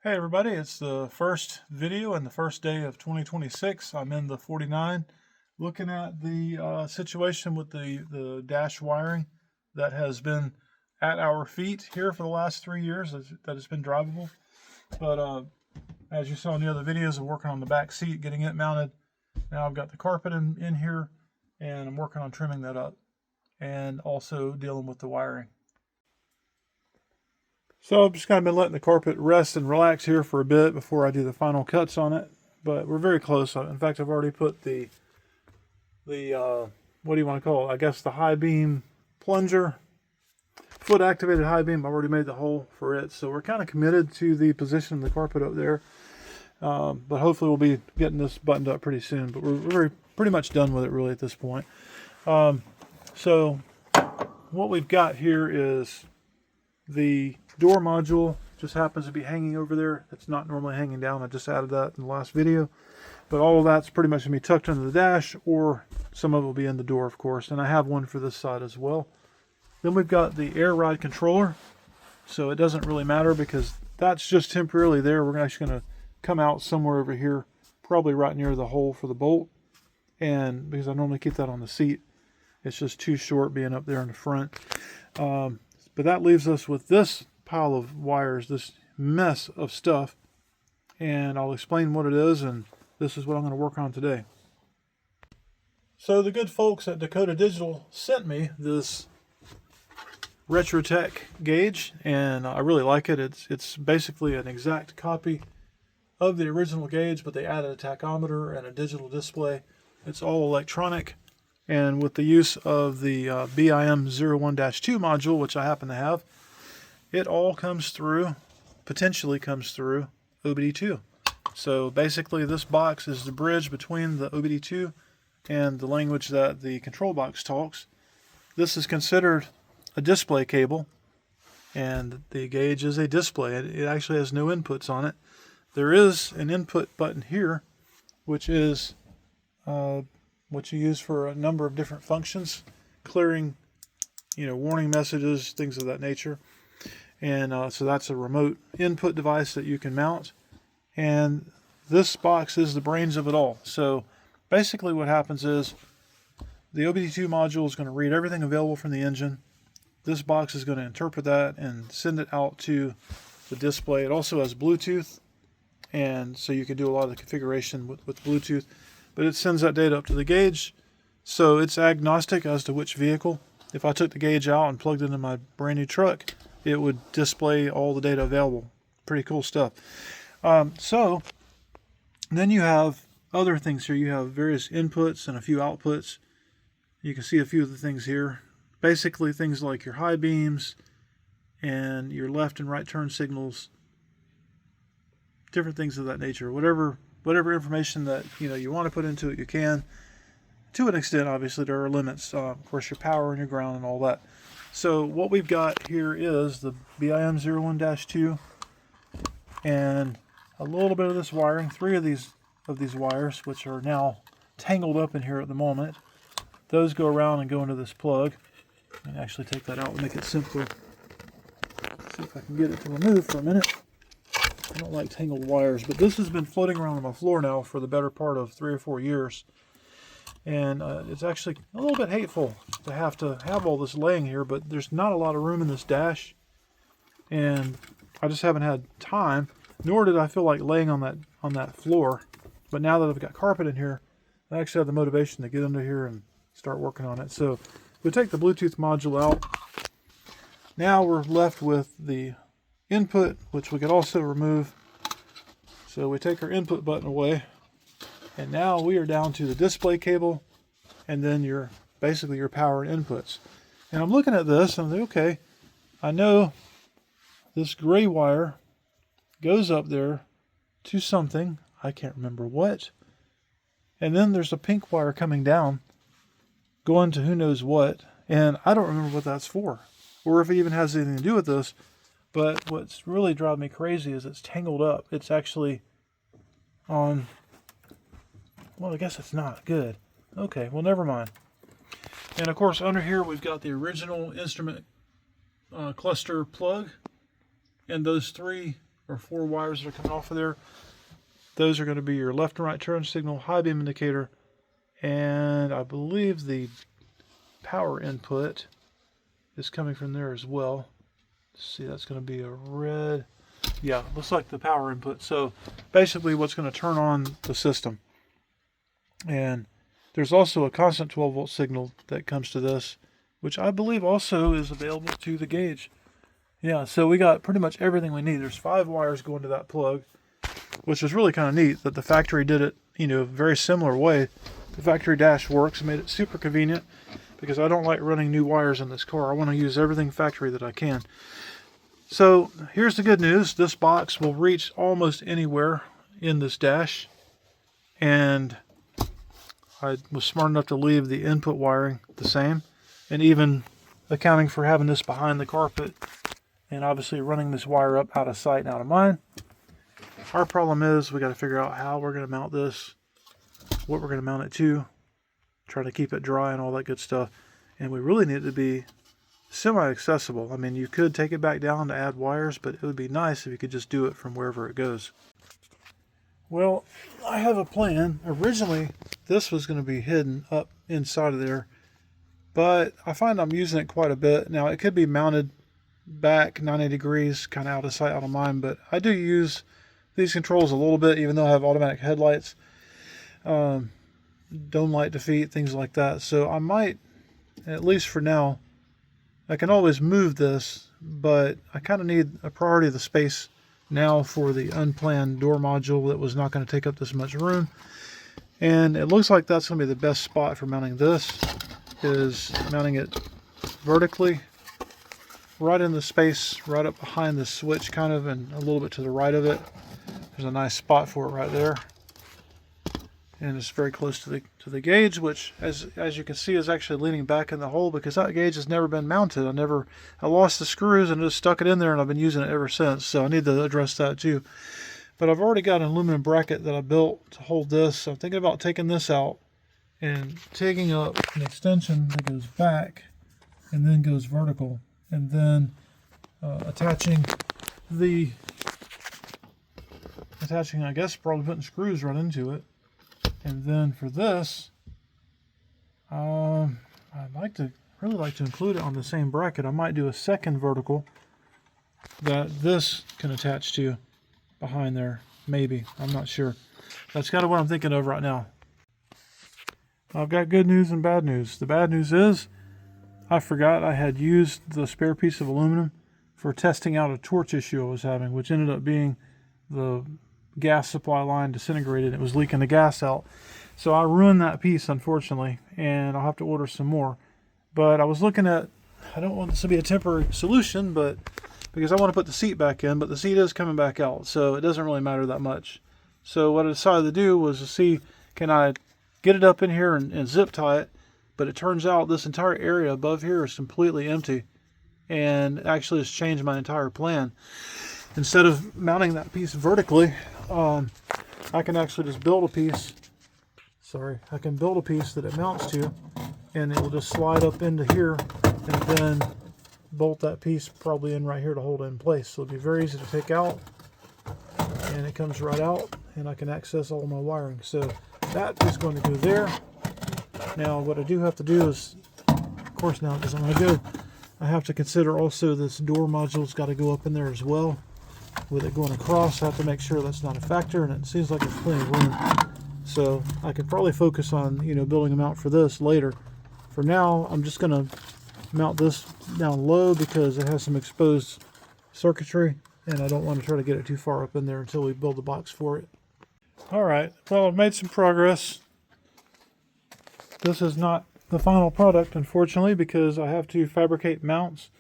Hey everybody, it's the first video and the first day of 2026. I'm in the 49 looking at the situation with the dash wiring that has been at our feet here for the last 3 years that it's been drivable. But as you saw in the other videos, I'm working on the back seat, getting it mounted. Now I've got the carpet in here and I'm working on trimming that up and also dealing with the wiring. So I've just kind of been letting the carpet rest and relax here for a bit before I do the final cuts on it. But we're very close. In fact, I've already put the what do you want to call it? I guess the high beam plunger, foot activated high beam. I've already made the hole for it. So we're kind of committed to the position of the carpet up there. But hopefully we'll be getting this buttoned up pretty soon. But we're pretty much done with it really at this point. So what we've got here is the door module just happens to be hanging over there. It's not normally hanging down. I just added that in the last video. But all of that's pretty much going to be tucked under the dash, or some of it will be in the door, of course. And I have one for this side as well. Then we've got the air ride controller. So it doesn't really matter because that's just temporarily there. We're actually going to come out somewhere over here, probably right near the hole for the bolt. And because I normally keep that on the seat, it's just too short being up there in the front. But that leaves us with this pile of wires, this mess of stuff, and I'll explain what it is, and this is what I'm going to work on today. So the good folks at Dakota Digital sent me this Retrotech gauge, and I really like it. It's basically an exact copy of the original gauge, but they added a tachometer and a digital display. It's all electronic, and with the use of the BIM01-2 module, which I happen to have, it all comes through, potentially comes through OBD2. So basically this box is the bridge between the OBD2 and the language that the control box talks. This is considered a display cable, and the gauge is a display. It actually has no inputs on it. There is an input button here, which is what you use for a number of different functions, clearing, warning messages, things of that nature. And so that's a remote input device that you can mount. And this box is the brains of it all. So basically what happens is the OBD2 module is going to read everything available from the engine. This box is going to interpret that and send it out to the display. It also has Bluetooth, and so you can do a lot of the configuration with Bluetooth. But it sends that data up to the gauge, so it's agnostic as to which vehicle. If I took the gauge out and plugged it into my brand new truck, it would display all the data available. Pretty cool stuff. So then you have other things here. You have various inputs and a few outputs. You can see a few of the things here. Basically things like your high beams and your left and right turn signals, different things of that nature. Whatever information that you want to put into it, you can. To an extent, obviously, there are limits. Of course, your power and your ground and all that. So what we've got here is the BIM01-2 and a little bit of this wiring. 3 of these wires, which are now tangled up in here at the moment. Those go around and go into this plug. I can actually take that out and make it simpler. See if I can get it to remove for a minute. I don't like tangled wires, but this has been floating around on my floor now for the better part of 3 or 4 years. And it's actually a little bit hateful to have all this laying here, but there's not a lot of room in this dash. And I just haven't had time, nor did I feel like laying on that floor. But now that I've got carpet in here, I actually have the motivation to get under here and start working on it. So we take the Bluetooth module out. Now we're left with the input, which we could also remove. So we take our input button away, and now we are down to the display cable and then basically your power and inputs. And I'm looking at this and I'm like, okay, I know this gray wire goes up there to something, I can't remember what, and then there's a pink wire coming down going to who knows what, and I don't remember what that's for or if it even has anything to do with this. But what's really driving me crazy is it's tangled up. It's actually on, well, I guess it's not good. Okay, well, never mind. And of course, under here, we've got the original instrument cluster plug and those 3 or 4 wires that are coming off of there. Those are going to be your left and right turn signal, high beam indicator, and I believe the power input is coming from there as well. Let's see, that's going to be a red. Yeah, looks like the power input. So basically what's going to turn on the system. And there's also a constant 12 volt signal that comes to this, which I believe also is available to the gauge. Yeah, so we got pretty much everything we need. There's 5 wires going to that plug, which is really kind of neat that the factory did it, you know, very similar way. The factory dash works, made it super convenient because I don't like running new wires in this car. I want to use everything factory that I can. So here's the good news. This box will reach almost anywhere in this dash. And I was smart enough to leave the input wiring the same. And even accounting for having this behind the carpet and obviously running this wire up out of sight and out of mind. Our problem is we got to figure out how we're going to mount this, what we're going to mount it to, try to keep it dry and all that good stuff. And we really need it to be semi-accessible. I mean, you could take it back down to add wires, but it would be nice if you could just do it from wherever it goes. Well, I have a plan. Originally, this was going to be hidden up inside of there, but I find I'm using it quite a bit. Now, it could be mounted back 90 degrees, kind of out of sight, out of mind, but I do use these controls a little bit, even though I have automatic headlights, dome light defeat, things like that. So I might, at least for now, I can always move this, but I kind of need a priority of the space now for the unplanned door module that was not going to take up this much room. And it looks like that's going to be the best spot for mounting this, is mounting it vertically, right in the space, right up behind the switch kind of, and a little bit to the right of it. There's a nice spot for it right there. And it's very close to the gauge, which as you can see is actually leaning back in the hole because that gauge has never been mounted. I lost the screws and just stuck it in there, and I've been using it ever since. So I need to address that too. But I've already got an aluminum bracket that I built to hold this. So I'm thinking about taking this out and taking up an extension that goes back and then goes vertical, and then attaching, I guess probably putting screws right into it. And then for this, I'd really like to include it on the same bracket. I might do a second vertical that this can attach to behind there. Maybe. I'm not sure. That's kind of what I'm thinking of right now. I've got good news and bad news. The bad news is I forgot I had used the spare piece of aluminum for testing out a torch issue I was having, which ended up being the gas supply line disintegrated. It was leaking the gas out. So I ruined that piece, unfortunately, and I'll have to order some more. But I was looking at, I don't want this to be a temporary solution, but because I want to put the seat back in, but the seat is coming back out, so it doesn't really matter that much. So what I decided to do was to see, can I get it up in here and zip tie it? But it turns out this entire area above here is completely empty, and actually has changed my entire plan. Instead of mounting that piece vertically, I can actually just build a piece. I can build a piece that it mounts to, and it will just slide up into here, and then bolt that piece probably in right here to hold it in place. So it'll be very easy to take out, and it comes right out, and I can access all my wiring. So that is going to go there. Now what I do have to do is, of course, now because I'm going to go, I have to consider also this door module's got to go up in there as well. With it going across, I have to make sure that's not a factor, and it seems like there's plenty of room. So I could probably focus on, building a mount for this later. For now, I'm just going to mount this down low because it has some exposed circuitry, and I don't want to try to get it too far up in there until we build the box for it. Alright, well, I've made some progress. This is not the final product, unfortunately, because I have to fabricate mounts.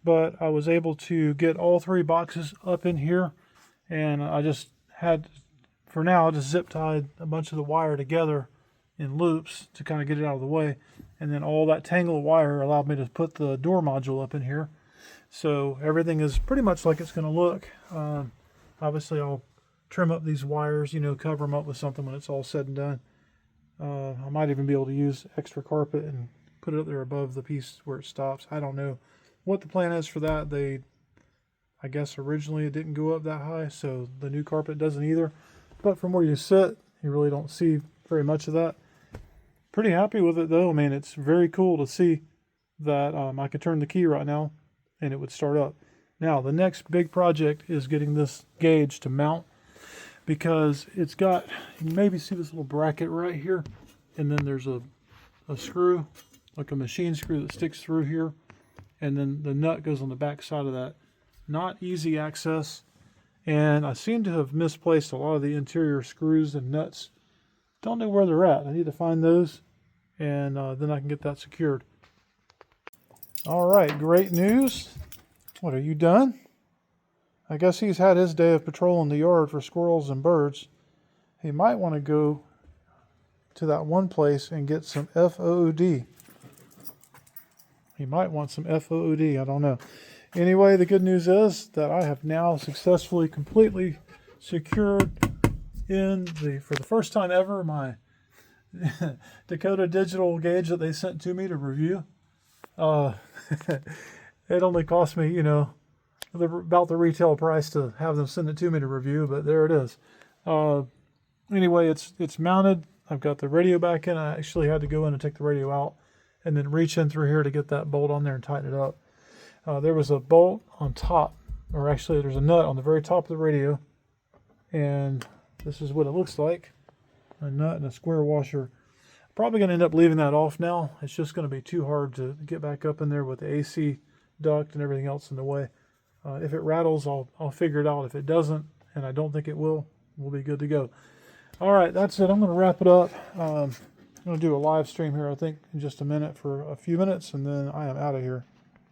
But I was able to get all 3 boxes up in here, and I just had, for now, I just zip tied a bunch of the wire together in loops to kind of get it out of the way, and then all that tangle of wire allowed me to put the door module up in here. So everything is pretty much like it's going to look. Obviously I'll trim up these wires, cover them up with something when it's all said and done. I might even be able to use extra carpet and put it up there above the piece where it stops. I don't know what the plan is for that. I guess originally it didn't go up that high, so the new carpet doesn't either. But from where you sit, you really don't see very much of that. Pretty happy with it though. I mean, it's very cool to see that I could turn the key right now and it would start up. Now, the next big project is getting this gauge to mount, because it's got, you can maybe see this little bracket right here, and then there's a screw, like a machine screw that sticks through here, and then the nut goes on the back side of that. Not easy access, and I seem to have misplaced a lot of the interior screws and nuts. Don't know where they're at. I need to find those, and then I can get that secured. All right, great news. What, are you done? I guess he's had his day of patrolling the yard for squirrels and birds. He might want to go to that one place and get some FOOD. He might want some FOOD, I don't know. Anyway, the good news is that I have now successfully, completely secured for the first time ever, my Dakota digital gauge that they sent to me to review. It only cost me, about the retail price to have them send it to me to review, but there it is. Anyway, it's mounted. I've got the radio back in. I actually had to go in and take the radio out and then reach in through here to get that bolt on there and tighten it up. There was a bolt on top, or actually there's a nut on the very top of the radio, and this is what it looks like. A nut and a square washer. Probably going to end up leaving that off now. It's just going to be too hard to get back up in there with the AC duct and everything else in the way. If it rattles, I'll figure it out. If it doesn't, and I don't think it will, we'll be good to go. All right, that's it. I'm going to wrap it up. I'm going to do a live stream here, I think, in just a minute for a few minutes, and then I am out of here.